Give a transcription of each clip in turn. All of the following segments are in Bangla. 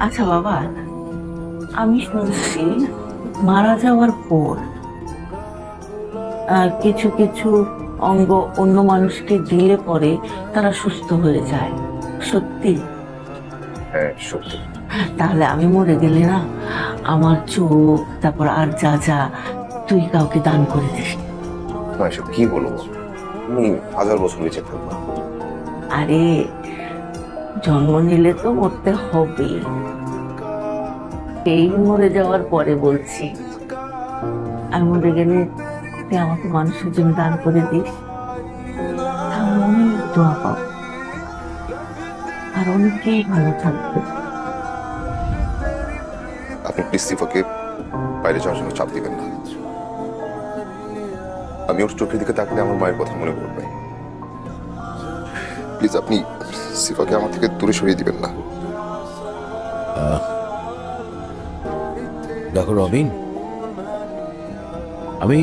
আচ্ছা বাবা, আমি শুনছি মারা যাওয়ার পর কিছু কিছু অঙ্গ অন্য মানুষকে দিলে পরে তারা সুস্থ হয়ে যায়, সত্যি? হ্যাঁ সত্যি। তাহলে আমি মরে গেলে না, আমার চোখ তারপর আর যা যা তুই কাউকে দান করে দিস। না এসব কি বলবো, আমি 1000 বছর বেঁচে থাকবো। আরে জন্ম নিলে তো মরতে হবে, এই মরে যাওয়ার পরে বলছি। আমি মরে গেলে তুই আমাকে মানুষের জন্য দান করে দিস, তাহলে অনেক দোয়া পাবো আর অনেকেই ভালো থাকবে। আপনি প্লিজ সিফাকে বাইরে যাওয়ার জন্য চাপ দিবেন না। আমি ওর চোখের দিকে তাকালে আমার মায়ের কথা মনে পড়বে। প্লিজ আপনি সিফাকে আমার থেকে দূরে সরিয়ে দিবেন না। দেখো রবিন, আমি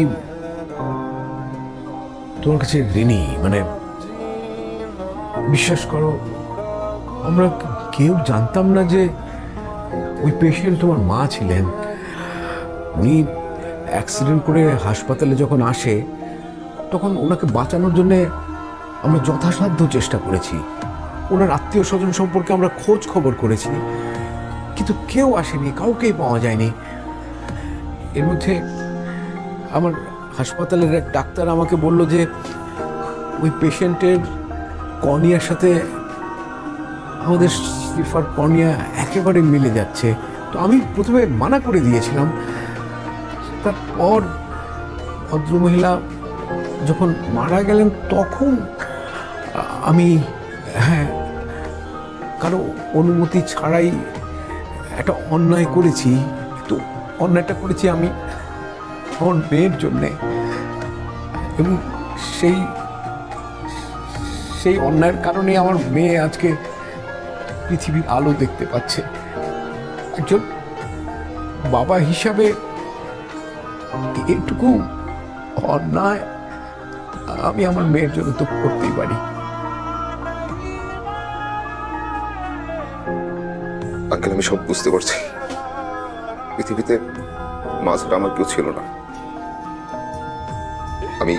তোমার কাছে ঋণী। মানে বিশ্বাস করো, আমরা কেউ জানতাম না যে ওই পেশেন্ট তোমার মা ছিলেন। উনি অ্যাক্সিডেন্ট করে হাসপাতালে যখন আসে তখন ওনাকে বাঁচানোর জন্য আমরা যথাসাধ্য চেষ্টা করেছি। ওনার আত্মীয় স্বজন সম্পর্কে আমরা খোঁজ খবর করেছি, কিন্তু কেউ আসেনি, কাউকেই পাওয়া যায়নি। এর মধ্যে আমার হাসপাতালের এক ডাক্তার আমাকে বলল যে ওই পেশেন্টের কর্নিয়ার সাথে আমাদের সিফার কর্নিয়া একেবারে মিলে যাচ্ছে। তো আমি প্রথমে মানা করে দিয়েছিলাম। তারপর ভদ্রমহিলা যখন মারা গেলেন তখন আমি কারো অনুমতি ছাড়াই একটা অন্যায় করেছি। তো অন্যায়টা করেছি আমি আমার মেয়ের জন্যে, এবং সেই অন্যায়ের কারণে আমার মেয়ে আজকে পৃথিবীর আলো দেখতে পাচ্ছে। একজন বাবা হিসাবে এটুকু অন্যায় আমি আমার মেয়ের জন্য তো করতেই পারি। আঙ্কেল আমি সব বুঝতে পারছি, পৃথিবীতে মা ছাড়া আমার কেউ ছিল না। আমি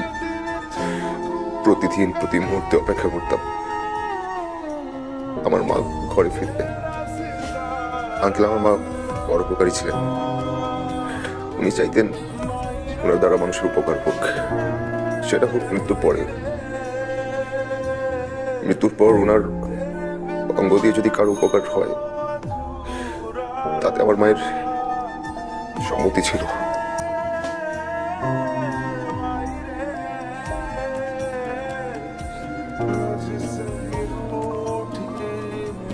প্রতিদিন প্রতি মুহূর্তে অপেক্ষা করতাম আমার মা ঘরে ফিরবে। আঙ্কেল আমার মা বড় উপকারী ছিলেন, উনি চাইতেন ওনার দ্বারা মানুষের উপকার হোক, সেটা হোক মৃত্যুর পরে। মৃত্যুর পর ওনার অঙ্গ দিয়ে যদি কারো উপকার হয় তাতে আমার মায়ের সম্মতি ছিল।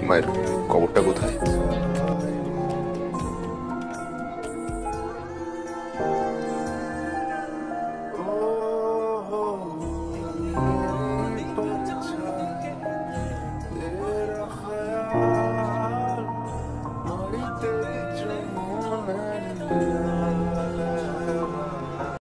মায়ের কবরটা কোথায়?